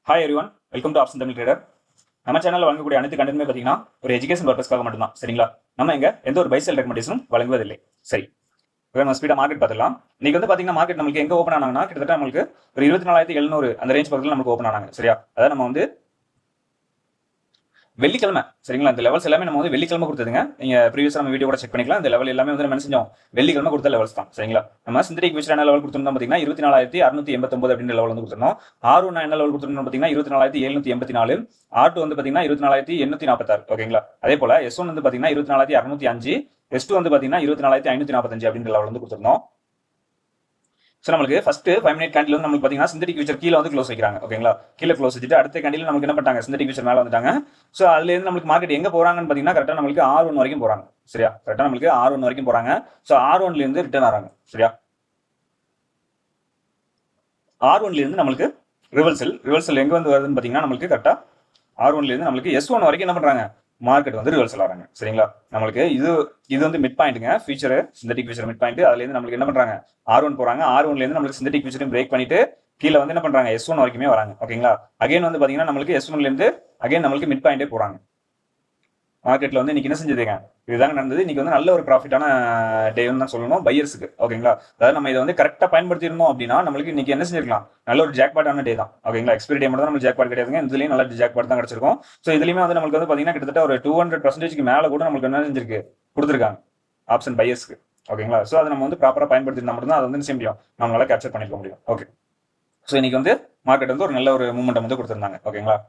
Hi everyone, welcome to option Tamil trader. நம்ம சேனலில் வழங்கக்கூடிய அனைத்து கண்டென்ட்மே பார்த்தீங்கன்னா ஒரு எஜுகேஷன் பர்பஸ்க்காக மட்டும்தான். சரிங்களா? நம்ம இங்கே எந்த ஒரு பை செல் ரெக்கமெண்டேஷனும் வழங்குவதில்லை. சரி, நம்ம ஸ்பீடாக மார்க்கெட் பார்த்துக்கலாம். இன்னைக்கு வந்து பார்த்தீங்கன்னா மார்க்கெட் நமக்கு எங்கே ஓப்பன் ஆனாங்கன்னா கிட்டத்தட்ட நமக்கு ஒரு 24,700 அந்த ரேஞ்ச் பக்கத்தில் நமக்கு ஓப்பன் ஆனாங்க. சரியா? அதாவது நம்ம வந்து வெள்ளிக்கிழமை, சரிங்களா? இந்த லெவல்ஸ் எல்லாமே நம்ம வந்து வெள்ளிக்கிழமை கொடுத்ததுங்க. நீங்க ப்ரீவியஸா நம்ம வீடியோ கூட செக் பண்ணிக்கலாம். இந்த லெவல் எல்லாமே வந்து நம்ம என்ன செஞ்சோம், வெள்ளிக்கிழமை கொடுத்த லெவல்ஸ் தான். சரிங்களா? நம்ம சிந்தடிக் ஃபியூச்சர் என்ன லெவல் கொடுத்திருந்தோம் பார்த்தீங்கன்னா 24,689 அப்படின்ற லெவல் வந்து கொடுத்திருந்தோம். R1 என்ன லெவல் கொடுத்திருந்தோம் பார்த்தீங்கன்னா 24,784. R2 வந்து பார்த்தீங்கன்னா 24,846. ஓகேங்களா? அதே போல S1 வந்து பார்த்தீங்கன்னா 24,605. S2 வந்து பார்த்தீங்கன்னா 24,545 அப்படின்ற லெவல் வந்து கொடுத்திருந்தோம். ஸோ நம்மளுக்கு ஃபர்ஸ்ட் 5 மினிட் கேண்டில் வந்து நமக்கு பார்த்தீங்கன்னா சிந்தடிக் ஃபியூச்சர் கீழே வந்து க்ளோஸ் வைக்கிறாங்க. ஓகேங்களா? கீழே க்ளோஸ் வச்சுட்டு அடுத்த கேண்டில் நமக்கு என்ன பண்ணிட்டாங்க, சிந்தடிக் ஃபியூச்சர் மேலே வந்துட்டாங்க. ஸோ அதுலேருந்து நமக்கு மார்க்கெட் எங்கே போகிறாங்கன்னு பார்த்தீங்கன்னா கரெக்டாக நம்மளுக்கு R1 வரைக்கும் போகிறாங்க. சரியா? கரெக்டாக நம்மளுக்கு R1 வரைக்கும் போகிறாங்க. ஸோ R1லேருந்து ரிட்டர்ன் ஆகிறாங்க. சரியா? R1லேருந்து நம்மளுக்கு ரிவர்சல் எங்கே வந்து வருதுன்னு பார்த்தீங்கன்னா நம்மளுக்கு கரெக்டாக R1லேருந்து நம்மளுக்கு S1 வரைக்கும் என்ன பண்ணுறாங்க, மார்க்கெட் வந்து ரிவர்சல் ஆகிறாங்க. சரிங்களா? நம்மளுக்கு இது வந்து மிட் பாயிண்ட்டுங்க, future synthetic future mid point. அதுலேருந்து நம்மளுக்கு என்ன பண்ணுறாங்க, R1 போகிறாங்க. R1லேருந்து நம்மளுக்கு சிந்தடிக் ஃபியூச்சரையும் பிரேக் பண்ணிட்டு கீழே வந்து என்ன பண்ணுறாங்க, S1 வரைக்குமே வராங்க. ஓகேங்களா? அகைன் வந்து பார்த்தீங்கன்னா நம்மளுக்கு S1லேருந்து அகைன் நம்மளுக்கு மிட் பாயிண்டே போகிறாங்க. மார்க்கெட்ல வந்து இன்னைக்கு என்ன செஞ்சதுங்க, இதுதாங்க நடந்தது. இன்னைக்கு வந்து நல்ல ஒரு ப்ராஃபிட்டான டேன்னு தான் சொல்லணும் பையர்ஸுக்கு. ஓகேங்களா? அதாவது நம்ம இதை வந்து கரெக்டாக பயன்படுத்திருந்தோம் அப்படின்னா நம்மளுக்கு இன்னைக்கு என்ன செஞ்சிருக்கலாம், நல்ல ஒரு ஜாக்பாட்டான டே தான். ஓகேங்களா? எக்ஸ்பைரி டே மட்டும் தான் நம்மளுக்கு ஜாக்பாட் கிடையாதுங்க. இதுலயும் நல்ல ஜாக்பாட் தான் கிடைச்சிருக்கும். ஸோ இதுலயுமே வந்து நம்மளுக்கு வந்து பார்த்தீங்கன்னா கிட்டத்தட்ட ஒரு 200% மேலே கூட நம்மளுக்கு என்ன செஞ்சிருக்கு, கொடுத்துருக்காங்க ஆப்ஷன் பையர்ஸ்க்கு. ஓகேங்களா? ஸோ அதை நம்ம வந்து ப்ராப்பராக பயன்படுத்திருந்தா மட்டும் தான் அதை வந்து செய்ய முடியும், நம்மளால கேப்சர் பண்ணிக்க முடியும். ஓகே, ஸோ இன்னைக்கு வந்து மார்க்கெட் வந்து ஒரு நல்ல ஒரு மூமெண்டம் வந்து கொடுத்துருந்தாங்க. ஓகேங்களா?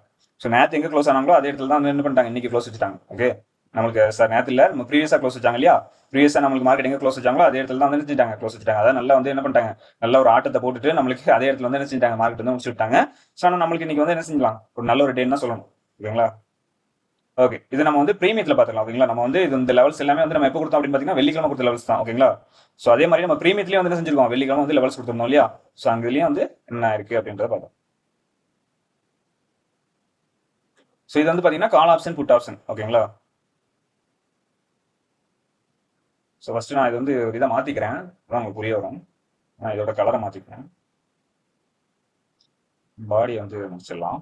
ஸோ நேற்று எங்கே க்ளோஸ் ஆனாங்களோ அதே இடத்துல தான் வந்து என்ன பண்ணிட்டாங்க, இன்னைக்கு க்ளோஸ் வச்சுட்டாங்க. ஓகே, நம்மளுக்கு சார் நேற்று இல்லை, நம்ம ப்ரீவியஸாக க்ளோஸ் வச்சாங்க இல்லையா, ப்ரீவியஸாக நம்மளுக்கு மார்க்கெட் எங்கே க்ளோஸ் வச்சாங்களோ அதே இடத்துல தான் வந்து நினைச்சிட்டாங்க, க்ளோஸ் வச்சுட்டாங்க. அதான் நல்லா வந்து என்ன பண்ணிட்டாங்க, நல்ல ஒரு ஆட்டத்தை போட்டுட்டு நம்மளுக்கு அதே இடத்துல வந்து என்ன செஞ்சாங்க, மார்க்கெட் வந்து முடிச்சு விட்டாங்க. ஸோ ஆனால் நம்மளுக்கு இன்னைக்கு வந்து என்ன செஞ்சலாம், ஒரு நல்ல ஒரு டேன்னு தான் சொல்லணும். ஓகேங்களா? ஓகே, இது நம்ம வந்து பிரீமியத்தில் பார்த்துக்கலாம். ஓகேங்களா? நம்ம வந்து இது இந்த லெவல்ஸ் எல்லாமே வந்து நம்ம எப்போ கொடுத்தோம் அப்படின்னு பார்த்தீங்கன்னா வெள்ளிக்கிழமை கொடுத்த லெவல்ஸ் தான். ஓகேங்களா? ஸோ அதே மாதிரி நம்ம பிரீமியத்துலேயும் வந்து என்ன செஞ்சிருக்கோம், வெள்ளிக்கிழமை வந்து லெவல்ஸ் கொடுத்துருந்தோம் இல்லையா. ஸோ அங்கேயும் வந்து என்ன இருக்கு அப்படின்றத பார்த்தோம். ஸோ இது வந்து பார்த்தீங்கன்னா கால் ஆப்ஷன், புட் ஆப்ஷன். ஓகேங்களா? ஸோ ஃபஸ்ட்டு நான் இது வந்து ஒரு இதை மாற்றிக்கிறேன், அதான் உங்களுக்கு புரிய வரும். நான் இதோட கலரை மாற்றிக்கிறேன், பாடியை வந்து முடிச்சிடலாம்.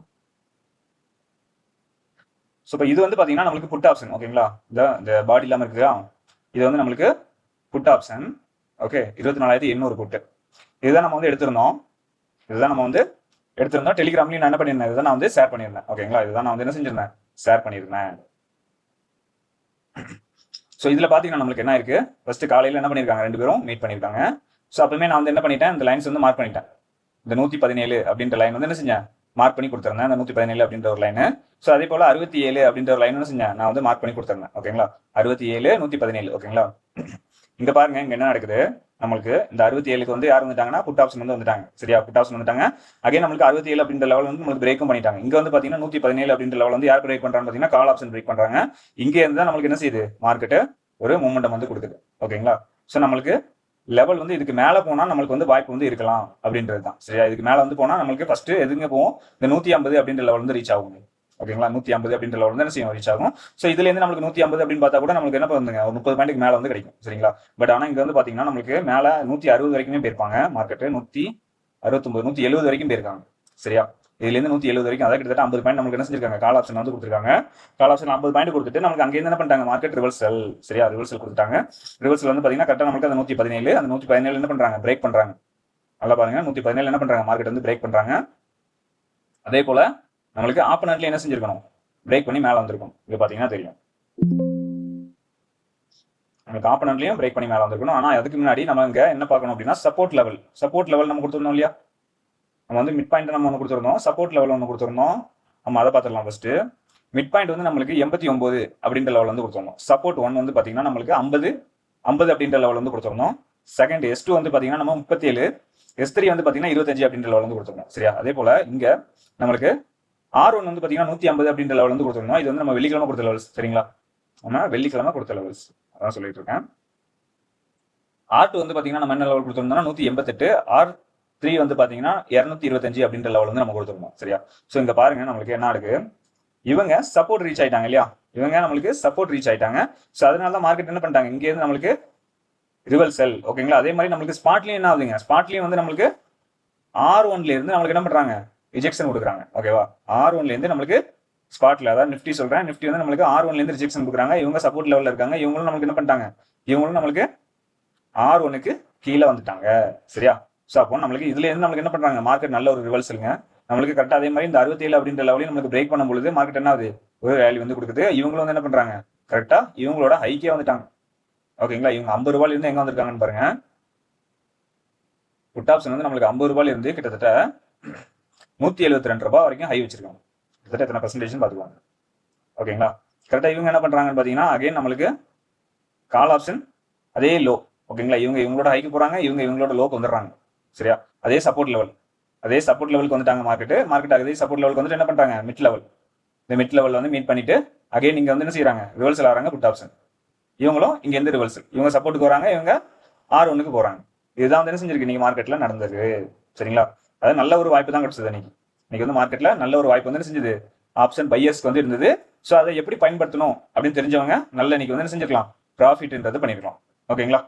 ஸோ இப்போ இது வந்து பார்த்தீங்கன்னா நம்மளுக்கு புட் ஆப்ஷன். ஓகேங்களா? இந்த பாடி இல்லாமல் இருக்குதா, இது வந்து நம்மளுக்கு புட் ஆப்ஷன். ஓகே, 24,800 புட்டு. இதுதான் நம்ம வந்து எடுத்திருந்தோம். டெலிகிராம்லையும் நான் என்ன பண்ணியிருந்தேன், இதுதான் நான் வந்து ஷேர் பண்ணியிருந்தேன். ஓகேங்களா? இதுதான் நான் வந்து என்ன செஞ்சிருந்தேன், ஷேர் பண்ணியிருந்தேன். ஸோ இதில் பார்த்தீங்கன்னா நம்மளுக்கு என்ன இருக்கு, ஃபர்ஸ்ட் காலையில் என்ன பண்ணியிருக்காங்க, ரெண்டு பேரும் மீட் பண்ணியிருக்காங்க. ஸோ அப்பவுமே நான் வந்து என்ன பண்ணிட்டேன், இந்த லைன்ஸ் வந்து மார்க் பண்ணிட்டேன். இந்த 117 அப்படின்ற லைன் வந்து என்ன செஞ்சேன், மார்க் பண்ணி கொடுத்துருந்தேன். இந்த 117 அப்படின்ற ஒரு லைனு. ஸோ அதே போல் 67 அப்படின்ற ஒரு லைன் என்ன செஞ்சேன், நான் வந்து மார்க் பண்ணி கொடுத்துருந்தேன். ஓகேங்களா? 67, 117. ஓகேங்களா? இங்க பாருங்க, இங்க என்ன நடக்குது, நம்மளுக்கு இந்த 67க்கு வந்து யார் வந்துட்டாங்கன்னா புட் ஆப்ஷன் வந்து வந்துட்டாங்க. சரியா? புட் ஆப்ஷன் வந்துட்டாங்க. அகைன் நம்மளுக்கு 67 அப்படின்ற லெவல் வந்து நம்மளுக்கு பிரேக்கும் பண்ணிட்டாங்க. இங்க வந்து பாத்தீங்கன்னா 117 அப்படின்ற லெவல் வந்து யார் பிரேக் பண்றாங்க பாத்தீங்கன்னா கால் ஆப்ஷன் பிரேக் பண்றாங்க. இங்க இருந்து தான் நம்மளுக்கு என்ன செய்யுது, மார்க்கெட் ஒரு மூமெண்டம் வந்து கொடுக்குது. ஓகேங்களா? ஸோ நம்மளுக்கு லெவல் வந்து இதுக்கு மேல போனா நம்மளுக்கு வந்து வாய்ப்பு வந்து இருக்கலாம் அப்படின்றது தான். சரியா? இதுக்கு மேல வந்து போனா நம்மளுக்கு ஃபர்ஸ்ட் எதுங்க போவோம், இந்த 150 அப்படின்ற லெவல் வந்து ரீச் ஆகும். ஓகேங்களா? 150 அப்படின்ற லெவல் வந்து என்ன செய்யும், ரீச் ஆகும். ஸோ இதுல இருந்து நம்மளுக்கு 150 அப்படின்னு பார்த்தா கூட நம்மளுக்கு என்ன பண்ணுங்க, ஒரு 30 பாயிண்ட்டுக்கு மேல வந்து கிடைக்கும். சரிங்களா? பட் ஆனா இங்க வந்து பாத்தீங்கன்னா நம்மளுக்கு மேல 160 வரைக்குமே போயிருப்பாங்க மார்க்கெட். 169, 170 வரைக்கும் போயிருக்காங்க. சரியா? இதுல இருந்து 170 வரைக்கும், அதாவது கிட்டத்தட்ட 50 பாயிண்ட் நம்மளுக்கு என்ன செஞ்சிருக்காங்க, கால் ஆப்ஷன் வந்து கொடுத்துருக்காங்க. கால் ஆப்ஷன் 50 பாயிண்ட் கொடுத்துட்டு நமக்கு அங்கே என்ன பண்ணிட்டாங்க, மார்க்கெட் ரிவர்சல். சரியா? ரிவர்சல் கொடுத்தாங்க. ரிவர்சல் வந்து பாத்தீங்கன்னா கரெக்டா நமக்கு அந்த 117, அந்த 117 என்ன பண்றாங்க, பிரேக் பண்றாங்க. நல்லா பாருங்க, 117 என்ன பண்றாங்க, மார்க்கெட் வந்து பிரேக் பண்றாங்க. அதே போல நம்மளுக்கு ஆப்போனன்ட்ல என்ன செஞ்சிருக்கணும், பிரேக் பண்ணி மேல வந்திருக்கும். இது பாத்தீங்கன்னா தெரியும், நமக்கு ஆப்போனன்ட்லயும் பிரேக் பண்ணி மேல வந்திருக்கணும். ஆனா அதுக்கு முன்னாடி நம்ம இங்க என்ன பார்க்கணும் அப்படின்னா சப்போர்ட் லெவல் நம்ம கொடுத்துருந்தோம் இல்லையா. நம்ம வந்து மிட் பாயிண்ட் நம்ம ஒன்று கொடுத்துருந்தோம், சப்போர்ட் லெவல் ஒன்று கொடுத்துருந்தோம். நம்ம அதை பார்த்துடலாம். ஃபர்ஸ்ட் மிட் பாயிண்ட் வந்து நம்மளுக்கு 89 அப்படின்ற லெவல் வந்து கொடுத்துருந்தோம். சப்போர்ட் 1 வந்து பாத்தீங்கன்னா நம்மளுக்கு 50 அப்படின்ற லெவல் வந்து கொடுத்துருந்தோம். செகண்ட் S2 வந்து பாத்தீங்கன்னா நம்ம 37, S3 வந்து பாத்தீங்கன்னா 25 அப்படின்ற லெவல் வந்து கொடுத்துருந்தோம். சரியா? அதே போல இங்க நம்மளுக்கு R1 வந்து பாத்தீங்கன்னா 150 அப்படின்ற லெவல் வந்து கொடுத்துருந்தோம். இது வந்து நம்ம வெள்ளிக்கிழமை கொடுத்த லெவல்ஸ். சரிங்களா? நம்ம வெள்ளிக்கிழமை கொடுத்த லெவல்ஸ் அதான் சொல்லிட்டு இருக்கேன். R2 வந்து பாத்தீங்கன்னா நம்ம என்ன லெவல் கொடுத்துருந்தோம்னா 188, R3 வந்து பாத்தீங்கன்னா 225 அப்படின்ற லெவல் வந்து நம்ம கொடுத்துருந்தோம். சரியா? ஸோ இங்க பாருங்க, நம்மளுக்கு என்ன இருக்கு, இவங்க சப்போர்ட் ரீச் ஆயிட்டாங்க இல்லையா, இவங்க நம்மளுக்கு சப்போர்ட் ரீச் ஆயிட்டாங்க. ஸோ அதனால தான் மார்க்கெட் என்ன பண்ணிட்டாங்க, இங்க இருந்து நம்மளுக்கு ரிவர்சல். ஓகேங்களா? அதே மாதிரி நம்மளுக்கு ஸ்பாட்லயும் என்ன ஆகுதுங்க, ஸ்பாட்லயும் வந்து நம்மளுக்கு R1ல இருந்து நம்மளுக்கு என்ன பண்றாங்க, ரிஜெக்ஷன் கொடுக்குறாங்க. ஓகேவா, R1ல இருந்து நம்மளுக்கு ஸ்பாட்ல, அதாவது நிஃப்டி சொல்றேன், நிஃப்டி வந்து நம்மளுக்கு R1ல இருந்து ரிஜெக்ஷன் கொடுக்குறாங்க. இவங்க சப்போர்ட் லெவல்ல இருக்காங்க. இவங்களும் நம்மளுக்கு என்ன பண்ணிட்டாங்க, இவங்களும் நம்மளுக்கு R1க்கு கீழே வந்துட்டாங்க. சரியா, ஸோ அப்போ நம்மளுக்கு இதுல இருந்து நம்மளுக்கு என்ன பண்றாங்க, மார்க்கெட் நல்ல ஒரு ரிவர்சலுங்க. நம்மளுக்கு கரெக்டாக அதே மாதிரி இந்த 67 அப்படின்ற லெவலையும் நம்மளுக்கு பிரேக் பண்ணும் பொழுது மார்க்கெட் என்ன ஆகுது, ஒரு ரேலி வந்து கொடுக்குது. இவங்களும் வந்து என்ன பண்றாங்க, கரெக்டா இவங்களோட ஹைக்கே வந்துட்டாங்க. ஓகேங்களா, இவங்க 50 ரூபாயில இருந்து எங்க வந்திருக்காங்கன்னு பாருங்க. புட் ஆப்ஷன் வந்து நம்மளுக்கு 50 ரூபாயில இருந்து கிட்டத்தட்ட 172 ரூபாய் வரைக்கும் ஹை வச்சிருக்காங்க. கிட்டத்தட்ட எத்தனை பர்சன்டேஜ் பார்த்துக்குவாங்க. ஓகேங்களா, கரெக்டா இவங்க என்ன பண்றாங்கன்னு பாத்தீங்கன்னா, அகைன் நம்மளுக்கு கால் ஆப்ஷன் அதே லோ. ஓகேங்களா, இவங்க இவங்களோட ஹைக்கு போறாங்க, இவங்க இவங்களோட லோக்கு வந்துடுறாங்க. சரியா, அதே சப்போர்ட் லெவலுக்கு வந்துட்டாங்க. மார்க்கெட் அதே சப்போர்ட் லெவலுக்கு வந்துட்டு என்ன பண்றாங்க, மிட் லெவல், இந்த மிட் லெவல் வந்து மீட் பண்ணிட்டு அகைன் இங்க வந்து என்ன செய்யறாங்க, ரிவர்சல் ஆகிறாங்க புட் ஆப்ஷன். இவங்களும் இங்க இருந்து ரிவர்சல், இவங்க சப்போர்ட்டுக்கு வராங்க, இவங்க R1க்கு போறாங்க. இதுதான் வந்து என்ன செஞ்சிருக்கு நீங்க மார்க்கெட்ல நடந்தது. சரிங்களா, அதாவது நல்ல ஒரு வாய்ப்பு தான் கிடைச்சது. இன்னைக்கு வந்து மார்க்கெட்ல நல்ல ஒரு வாய்ப்பு வந்து என்ன செஞ்சது, ஆப்ஷன் பையர்ஸ்க்கு வந்து இருந்தது. ஸோ அதை எப்படி பயன்படுத்தணும் அப்படின்னு தெரிஞ்சவங்க நல்ல இன்னைக்கு வந்து என்ன செஞ்சிருக்கலாம், ப்ராஃபிட்ன்றது பண்ணிருக்கலாம். ஓகேங்களா,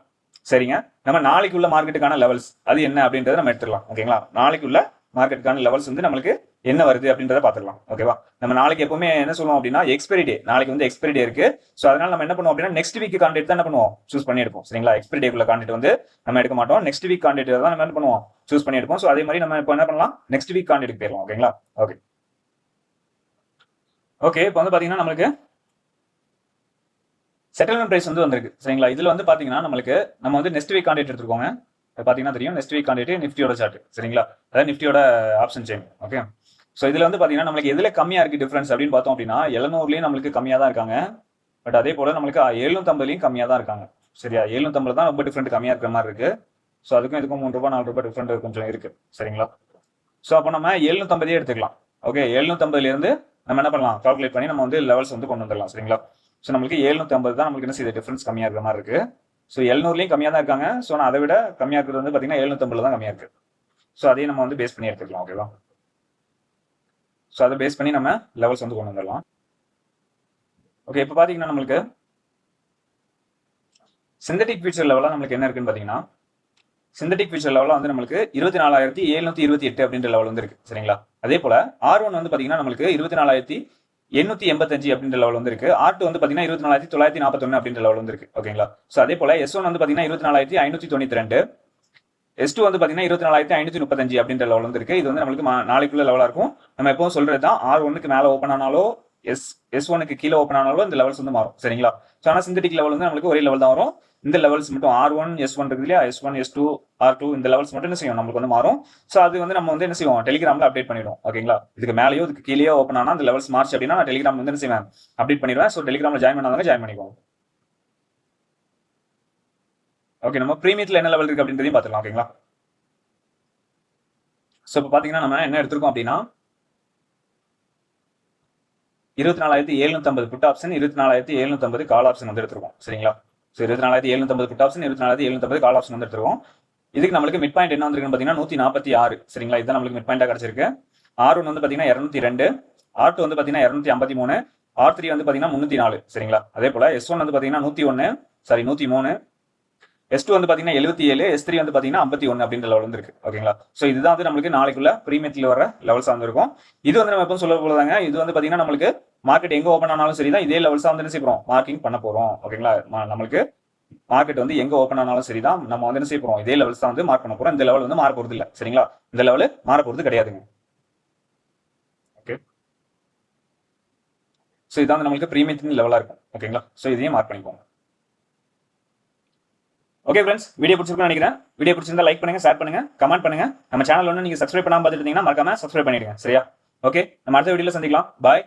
சரிங்க. நம்ம நாளைக்கு உள்ள மார்க்கெட்டுக்கான லெவல்ஸ் அது என்ன அப்படின்றத நம்ம எடுத்துக்கலாம். ஓகேங்களா, நாளைக்கு உள்ள மார்க்கெட்டுக்கான லெவல்ஸ் வந்து நம்மளுக்கு என்ன வருது அப்படின்றத பார்த்துக்கலாம். ஓகேவா, நம்ம நாளைக்கு எப்பவுமே என்ன சொல்லுவோம் அப்படின்னா எக்ஸ்பைரி டே, நாளைக்கு வந்து எக்ஸ்பைரி டே இருக்கு. ஸோ அதனால நம்ம என்ன பண்ணுவோம் அப்படின்னா நெக்ஸ்ட் வீக் கான்டெக்ட் தான் என்ன பண்ணுவோம், சூஸ் பண்ணி எடுப்போம். சரிங்களா, எக்ஸ்பைரி டேக்குள்ள கான்டெக்ட் வந்து நம்ம எடுக்க மாட்டோம், நெக்ஸ்ட் வீக் கான்டெக்ட் தான் நம்ம என்ன பண்ணுவோம், சூஸ் பண்ணி எடுப்போம். ஸோ அதே மாதிரி நம்ம இப்போ என்ன பண்ணலாம், நெக்ஸ்ட் வீக் கான்டெக்ட் போயிடலாம். ஓகேங்களா, ஓகே இப்போ வந்து பாத்தீங்கன்னா நம்மளுக்கு செட்டில்மெண்ட் பிரைஸ் வந்து வந்திருக்கு. சரிங்களா, இதுல வந்து பாத்தீங்கன்னா நம்மளுக்கு நம்ம வந்து நெக்ஸ்ட் வீக் கான்டெக்ட் எடுத்துக்கோங்க. பாத்தீங்கன்னா தெரியும், நெக்ஸ்ட் வீக் கான்டெக்ட் நிஃப்டியோட சார்ட். சரிங்களா, அதாவது நிஃப்டியோட ஆப்ஷன் செயின். ஓகே, ஸோ இதுல வந்து பாத்தீங்கன்னா நம்மளுக்கு எதுல கம்மியா இருக்கு டிஃபரன்ஸ் அப்படின்னு பார்த்தோம் அப்படின்னா 700லயும் நம்மளுக்கு கம்மியா தான் இருக்காங்க. பட் அதே போல நம்மளுக்கு 750லயும் கம்மியா தான் இருக்காங்க. சரியா, 750 தான் ரொம்ப டிஃபரெண்ட் கம்மியா இருக்கிற மாதிரி இருக்கு. ஸோ அதுக்கும் இதுக்கும் 3 ரூபாய் 4 ரூபாய் டிஃபரெண்ட் கொஞ்சம் இருக்கு. சரிங்களா, ஸோ அப்போ நம்ம 750 எடுத்துக்கலாம். ஓகே, 750ல இருந்து நம்ம என்ன பண்ணலாம், கால்குலேட் பண்ணி நம்ம வந்து லெவல்ஸ் வந்து கொண்டு வந்துடலாம். சரிங்களா, ஸோ நம்மளுக்கு 750 தான் நம்மளுக்கு என்ன செய்யுது, டிஃபரன்ஸ் கம்மியா இருக்கிற மாதிரி இருக்கு. ஸோ 700லயும் கம்மியா தான் இருக்காங்க. ஸோ நான் அதை விட கம்மியா இருக்கிறது வந்து பாத்தீங்கன்னா 750 தான் கம்மியா இருக்கு. ஸோ அதையும் நம்ம வந்து பேஸ் பண்ணி எடுத்துக்கலாம். ஓகேவா, ஸோ அதை பேஸ் பண்ணி நம்ம லெவல்ஸ் வந்து கொண்டு வந்துடலாம். ஓகே, இப்போ பாத்தீங்கன்னா நம்மளுக்கு சிந்தட்டிக் ஃபியூச்சர் லெவலில் நம்மளுக்கு என்ன இருக்குன்னு பாத்தீங்கன்னா, சிந்தட்டிக் ஃபியூச்சர் லெவலில் வந்து நம்மளுக்கு 24,728 அப்படின்ற லெவல் வந்து இருக்கு. சரிங்களா, அதே போல R1 வந்து பாத்தீங்கன்னா நம்மளுக்கு 24,885 அப்படின்ற லெவல் வந்து இருக்கு. R2 வந்து பாத்தீங்கன்னா 24,941 அப்படின்ற லெவல் வந்து இருக்கு. ஓகேங்களா, ஸோ அதே போல S1 வந்து பாத்தீங்கன்னா 24,592, S2 வந்து பாத்தீங்கன்னா 24,535 அப்படின்ற லெவல் வந்து இருக்கு. இது வந்து நம்மளுக்கு நாளைக்குள்ள லெவலா இருக்கும். நம்ம எப்பவும் சொல்றது தான், R1க்கு மேல ஓப்பன் ஆனாலோ S1க்கு கீழே ஓப்பன் ஆனாலோ இந்த லெவல்ஸ் வந்து மாறும். சரிங்களா, ஸோ ஆனால் சிந்தட்டிக் லெவல் வந்து நம்மளுக்கு ஒரே லெவல் தான் வரும். இந்த லெவல்ஸ் மட்டும் R1 S1 இருக்கு இல்லையா, S1 S2 R2 இந்த லெவல்ஸ் மட்டும் என்ன செய்யும், நம்மளுக்கு வந்து மாறும். ஸோ அது வந்து நம்ம வந்து என்ன செய்வோம், டெலிகிராம்ல அப்டேட் பண்ணிடுவோம். ஓகேங்களா, இதுக்கு மேலேயோ இதுக்கு கீழே ஓப்பன் ஆனா அந்த லெவல்ஸ் மார்ச் அப்படின்னா நான் டெலிகிராம் வந்து என்ன செய்வேன், அப்டேட் பண்ணிடுவேன். ஸோ டெலிகிராம்ல ஜாயின் பண்ணாங்க, ஜாயின் பண்ணிக்கோங்க. ஓகே, நம்ம பிரீமியத்தில் என்ன லெவல் இருக்கு அப்படின்றதையும் பார்த்துக்கலாம். ஓகேங்களா, ஸோ இப்போ பார்த்தீங்கன்னா நம்ம என்ன எடுத்திருக்கோம் அப்படின்னா 24,750 புட் ஆப்ஷன், 24,750 கால் ஆப்ஷன் வந்து எடுத்திருக்கோம். சரிங்களா, so 24,750 put option, 24,750 call option வந்து எடுத்திருக்கோம். இதுக்கு நம்மளுக்கு மிட் பாயிண்ட் என்ன வந்திருக்குன்னு பார்த்தீங்கன்னா 146. சரிங்களா, இதுதான் நம்மளுக்கு மிட் பாயிண்டா கிடைச்சிருக்கு. R1 வந்து பார்த்தீங்கன்னா 202, R2 வந்து பார்த்தீங்கன்னா 253, R3 வந்து பார்த்தீங்கன்னா 304. சரிங்களா, அதே போல S1 வந்து பார்த்தீங்கன்னா 103, S2 வந்து பாத்தீங்கன்னா 77, S3 வந்து பாத்தீங்கன்னா 51 அப்படின்ற லெவல் வந்து இருக்கு. ஓகேங்களா, சோ இதுதான் வந்து நம்மளுக்கு நாளைக்குள்ள பிரீமியத்தில் வர லெவல்ஸ் வந்திருக்கும். இது வந்து நம்ம எப்போ சொல்ல போறதாங்க, இது வந்து பாத்தீங்கன்னா நம்மளுக்கு மார்க்கெட் எங்க ஓப்பன் ஆனாலும் சரிதான் இதே லெவல்ஸா வந்து என்ன செய்யறோம், மார்க்கிங் பண்ண போறோம். ஓகேங்களா, நம்மளுக்கு மார்க்கெட் வந்து எங்க ஓப்பன் ஆனாலும் சரிதான் நம்ம வந்து என்ன செய்ய போறோம், இதே லெவல்ஸ் தான் வந்து மார்க் பண்ண போறோம். இந்த லெவல் வந்து மாற போறது இல்ல. சரிங்களா, இந்த லெவல் மாற போறது கிடையாதுங்க. ஓகே, சோ இதான் நம்மளுக்கு பிரீமியத்தின் லெவலா இருக்கும். ஓகேங்களா, சோ இதையும் மார்க் பண்ணிக்கோங்க. ஓகே ஃப்ரெண்ட்ஸ், வீடியோ பிடிச்சிருக்குன்னு நினைக்கிறேன். வீடியோ பிடிச்சிருந்தா லைக் பண்ணுங்க, ஷேர் பண்ணுங்க, கமெண்ட் பண்ணுங்க. நம்ம சேனல் ஒன்று நீங்க சப்ஸ்கிரைப் பண்ணாம பார்த்துட்டு இருந்தீங்கன்னா மறக்காம சப்ஸ்கிரைப் பண்ணிடுங்க. சரியா, ஓகே, நம்ம அடுத்த வீடியோல சந்திக்கலாம். பாய்.